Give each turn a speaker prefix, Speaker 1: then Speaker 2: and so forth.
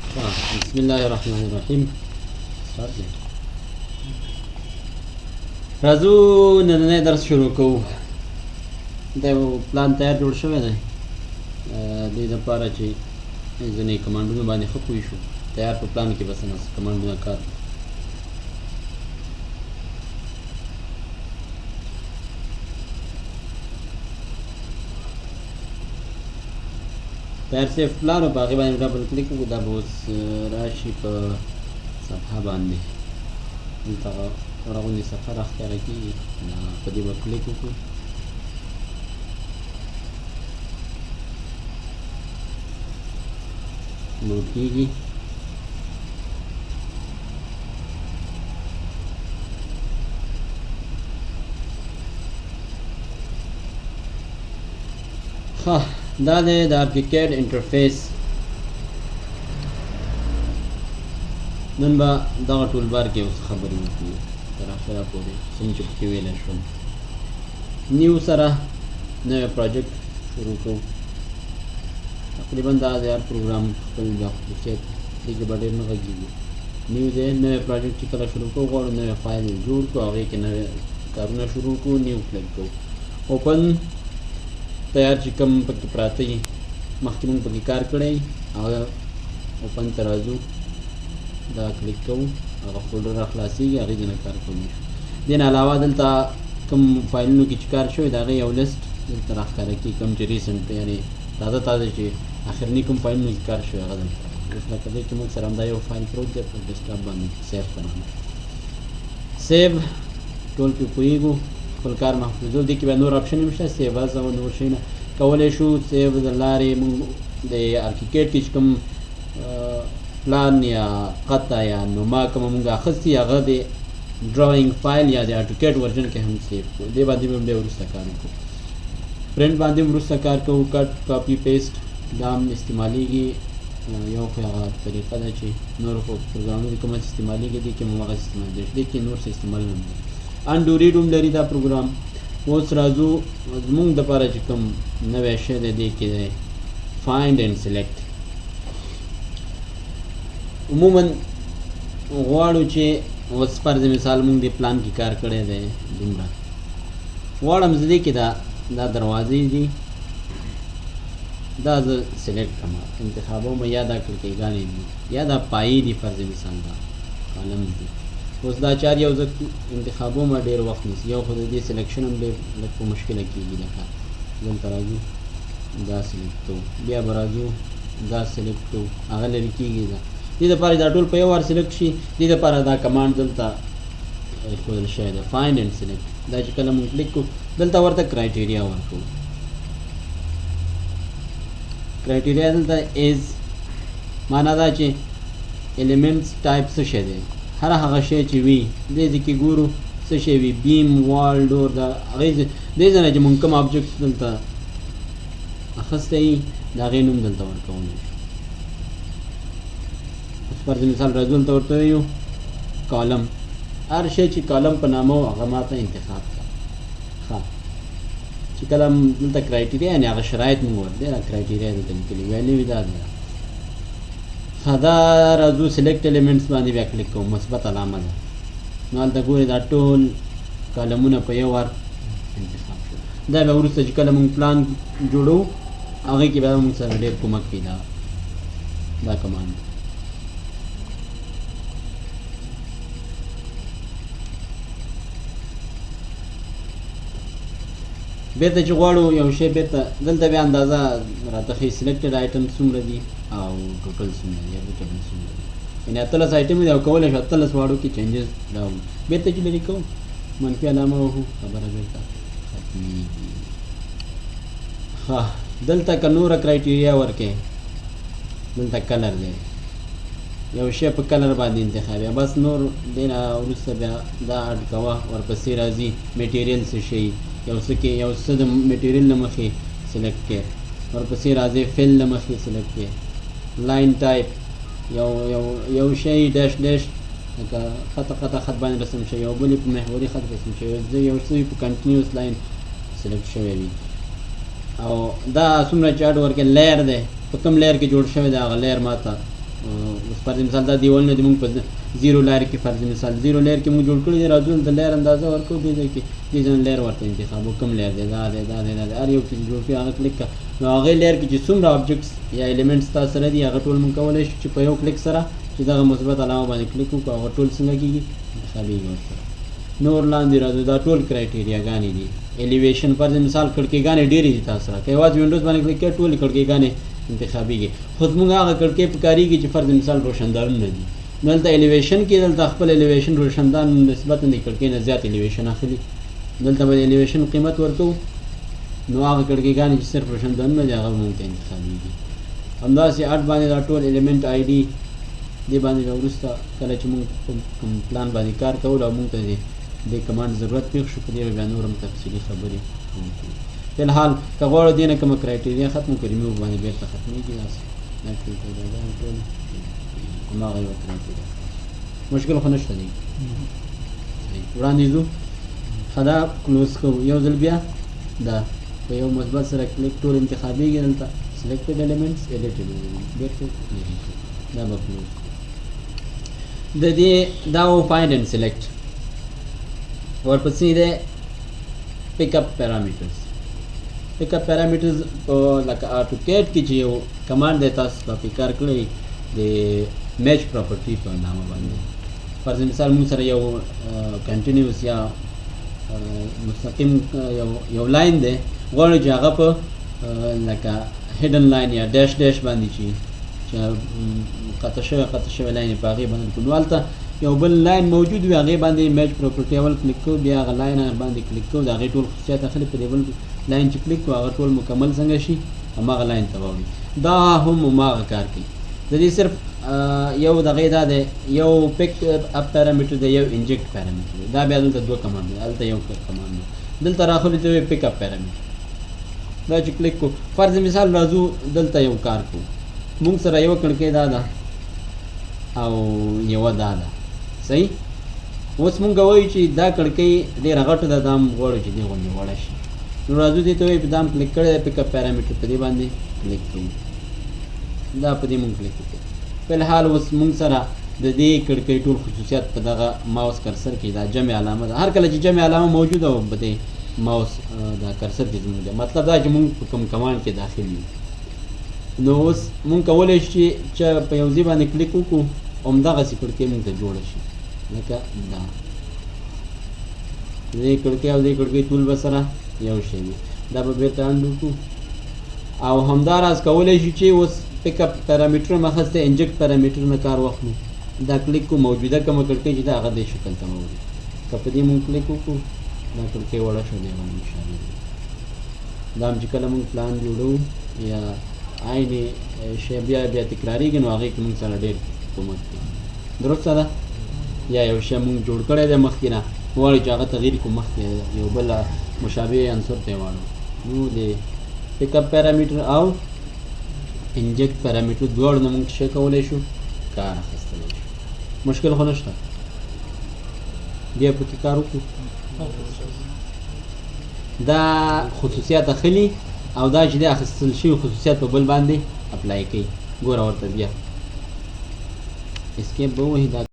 Speaker 1: بسم الله الرحمن الرحیم. راځو نننی درس شروع کوو. دا یو پلان تیار جوړ شوی دی دې دپاره چې ځینې کمانډونو باندې ښه پوه شو. تیار په پلان کې بس نه کمانډونه کار تیار سیف پلان او په هغې باندې ډبل کلیک وکړو. دا به اوس راشي په صفحه باندې. دلته وړه غوندې صفحه راښکاره کېږي، په دې به کلیک وکړو. لوډ کېږي. دا دی د ارکیکیډ انټرفیس. نن به دغه ټول بار کې اوس خبرې وکړو تر اخره پورې څنګه چې پکې ویلی شول. نیو سره نوی پروجیکټ شروع کوو. تقریبا دا د هر پروګرام خپل بیا خصوصیت دې کې به ډېر نه غږېږي. نیو دی نوی پروجیکټ چې کله شروع کوو غواړو نوی فایل جوړ کړو، هغې کې نوی کارونه شروع کړو. نیو کلیک کوو. اوپن تیار چې کوم پکې پراته وي مخکې مونږ پکې کار کړی هغه اوپن ته راځو. دا کلیک کوو، هغه فولډر را خلاصېږي، هغې ځای نه کار کولی شو. دې نه علاوه دلته کوم فایلونو کې چې کار شوی د هغې یو لیست دلته راښکاره کېږي. کوم چې ریسنټ یعنې تازه تازه چې اخرني کوم فایلونو کې کار شوی هغه دلته اوس لکه دې کې موږ سره همدا یو فایل پروت دی په ډیسکټاپ باندې سیف کړم. سیو ټول پرې پوهېږو. خپل کار محفوظول. دې کې بیا نور آپشن هم شته، سیو از او نور شیونه کولی شو. سیو د لارې موږ د ارکیکیډ کې چې کوم پلان یا قطع یا نما کومه موږ اخیستي هغه د ډراینګ فایل یا د ارکیکیډ ورژن کې هم سیو کړو. دې باندې هم بیا وروسته کار وکړو. پرنټ باندې هم وروسته کار کوو. کټ کاپي پیسټ دا هم استعمالیږي. یو خو هغه طریقه ده چې نورو خو پروګرامونو کې کومه استعمالیږي دې کې هم هغه استعمالېږي. دې کې نور څه استعمال هم دی. انډو ریډ هم لري دا پروګرام. اوس راځو زموږ دپاره چې کوم نوی شی دی دې کې دی فایند اینډ سلیکټ. عموما غواړو چې اوس فرض مثال مونږ دې پلان کې کار کړی دی دومره غواړم زه دې کې دا دروازې دي دا زه سلیکټ کړم انتخابوم یا دا کړکېګانې دي یا دا پایې دي فرض مثال دا کالمز دي. اوس دا چار یو زه انتخابوم ډېر وخت نیسي. یو خو د دې سلیکشن هم ډېر لږ په مشکله کېږي. لکه دلته راځو دا سلیکټ کوو، بیا به راځو دا سلیکټ کوو، هغه لرې کېږي. دا دې دپاره دا ټول په یو وار سلیکټ شي. دې دپاره دا کمانډ دلته ایښودل شوی دی فایند اینډ سلیکټ. دا چې کله مونږ کلیک کوو دلته ورته کرایټیریا ورکوو. کرایټیریا دلته ایز معنا دا چې ایلیمنټس ټایپ څه شی دی. هر هغه شی چې وي دې ځای کې ګورو څه شی وي. بیم، وال، ډور، دا هغې دې ځای نه چې مونږ کوم آبجکټ دلته اخیستی وي د هغې نوم دلته ورکولی شو. فرض مثال راځو دلته ورته ویو کالم. هر شی چې کالم په نامه و هغه ماته انتخاب کړه. ښه چې کله دلته کرایټیریا یعنې هغه شرایط مونږ ورکړي دا کرایټیریا دلته لیکلي ویلې وي دا ده. ښه دا راځو سلیکټ ایلیمنټس باندې بیا کلیک کوو. مثبت علامه ده. نو هلته ګورئ دا ټول کالمونه په یو وار انتخاب شو. دا بیا وروسته چې کله مونږ پلان جوړوو هغې کې بیا مونږ سره ډېر کومک کوي دا کمانډ. بیرته چې غواړو یو شی بیرته دلته بیا اندازه راته ښیي سلیکټډ آیټم څومره دي او ټوټل څومره دي یا ویټیبل څومره دي. یعنې 18 آیټم دي او کولی شو 18 واړو کې چینجز راوړو. بیرته چې لرې کوو منفي علامه وهو خبره بیرته ختمېږي. ښه دلته که نوره کرایټیریا ورکړې دلته کلر دی یو شی په کلر باندې انتخابیا بس. نور دې نه وروسته بیا دا اډ کوه. ورپسې راځي میټیریل څه شی یو څه کې یو څه د میټیریل نه مخې سلیکټ کړئ. ورپسې راځي فل نه مخې سلیکټ کړئ. لاین ټایپ یو شی ډیش ډیش لکه خط باندې رسم شوی او بل یې په محوري خط رسم شوی یو څه په کنټینیوس لاین سلیکټ شوی وي. او دا څومره چې اډ ورکړې لیر دی په کوم لیر کې جوړ شوی دی هغه لیر ماته اوس فرض مثال دا دیوالونه دي موږ په زیرو لایر کې فرض مثال زیرو لایر کې موږ جوړ کړي دي راځو د لایر اندازه ورکړو دې ځای کې دې ځای لایر ورته انتخابو کوم لایر دی دا دی دا دی دا دی هر یو چې جوړ کړي هغه کلیک کړه نو هغې لایر کې چې څومره آبجکټس یا ایلیمنټس تاسو سره دي هغه ټول موږ کولی شو چې په یو کلیک سره چې دغه مثبت علامه باندې کلیک وکړو هغه ټول څنګه کېږي انتخابېږي ورسره نور لاندې راځو دا ټول کرایټیریاګانې دي ایلیویشن فرض مثال کړکېګانې ډېرې دي تاسو سره که یوازې وینډوز باندې کلیک کړئ ټولې کړکېګانې انتخابېږي خو زموږ هغه کړکۍ پکارېږي چې فرض مثال روشندارونه دي نو دلته ایلیویشن کې دلته خپل ایلیویشن روشندان نسبتا د کړکۍ نه زیات ایلیویشن اخلي دلته به د ایلیویشن قیمت ورکوو نو هغه کړکېګانې چې صرف روشندانونه دي هغه موږ ته انتخابېږي همداسې اډ باندې دا ټول ایلیمنټ آی ډي دې باندې به وروسته کله چې موږ کوم پلان باندې کار کول او موږ ته دې کمانډ ضرورت پېښ شو په دې به بیا نور هم تفصیلي خبرې وکړو فی الحال که غواړو دې نه کومه کرایټیریا ختم کړو ریموو باندې بېرته ختمېږي داسې دا کرایټیریاګانې ټول هماغه یوه کرایټیریا مشکل خو نشته دی وړاندې ځو ښه دا کلوز کوو یو ځل بیا دا په یو مثبت سره کلیک ټول انتخابېږي دلته سلیکټډ ایلیمنټس ایډیټډ ایلیمنټس بېرته دا به کلوز د دې دا و فایند اینډ سلیکټ ورپسې دی پیک اپ پیرامیټرز پیک اپ پیرامیټرز په لکه آټوکیټ کې چې یو کمانډ دی تاسو به کار کړی د میچ پراپرټي په نامه باندې فرض مثال موږ سره یو کنټینیوس یا مستقیم یو لاین دی غواړو چې هغه په لکه هیډن لاین یا ډیش ډیش باندې چې قطع شوی لاین په هغې باندې کړو نو هلته یو بل لاین موجود وي هغې باندې میچ پراپرټي اول کلیک کوو بیا هغه لاین باندې کلیک کوو د هغې ټول خصوصیات اخلي په دې بل لاین چې کلیک کوو هغه ټول مکمل څنګه شي هماغه لاین ته واوړي دا هم هماغه کار کوي د دې صرف یو دغې دا دی یو پیک اپ پیرامیټر دی یو انجکټ پیرامیټر دی دا بیا دلته دوه کمانډ دی هلته یو کمانډ دی دلته راخلي ته وایي پیک اپ پیرامیټر دا چې کلیک کوو فرض مثال راځو دلته یو کار کوو موږ سره یوه کړکۍ دا ده او یوه دا ده صحیح اوس مونږ وایو چې دا کړکۍ ډېره غټه ده دا هم غواړو چې دې غوندې وړه شي نو راځو دې ته وایي په دا هم کلیک کړی دی پیک اپ پیرامیټر په دې باندې کلیک کوو دا په دې مونږ کلیک وکړو فی الحال اوس مونږ سره د دې کړکۍ ټول خصوصیات په دغه ماوس کرسر کې دا جمع علامه ده هر کله چې جمع علامه موجوده وه په دې ماوس دا کرسر کې زموږ دی مطلب دا چې مونږ په کوم کمانډ کې داخل یو نو اوس مونږ کولی شو چې په یو ځای باندې کلیک وکړو همدغسې کړکۍ مونږ ته جوړه شي لکه دا دې کړکۍ او دې کړکۍ ټول به سره یو شی وي دا به بېرته انډ وکړو او همداراز کولی شو چې اوس پیک اپ پیرامیټر مخص ته انجکټ پیرامیټر نه کار واخلو دا کلیک کو موجوده کومه کړکۍ چې دا هغه دې شکل ته وړي که په دې مونږ کلیک وکړو دا کړکۍ وړه شوه دی باندې انشاءالله دا هم چې کله مونږ پلان جوړوو یا عین شی بیا تکرارېږي نو هغې کې مونږ سره ډېر کومک کوي درسته ده یا یو شی مونږ جوړ کړی دی مخکې نه غواړو چې هغه تغییر کړو مخکې یو بل مشابه عنصر ته یې واړو نو د پیک اپ پیرامیټر او انجکټ پیرامیټر دواړو نه مونږ څه کولی شو کار اخیستلی شو مشکل خو نشته بیا پکې کار وکړو دا خصوصیات اخلي او دا چې د اخیستل شوي خصوصیات په بل باندې اپلای کوي ګوره ورته بیا اسکیپ به ووهي دا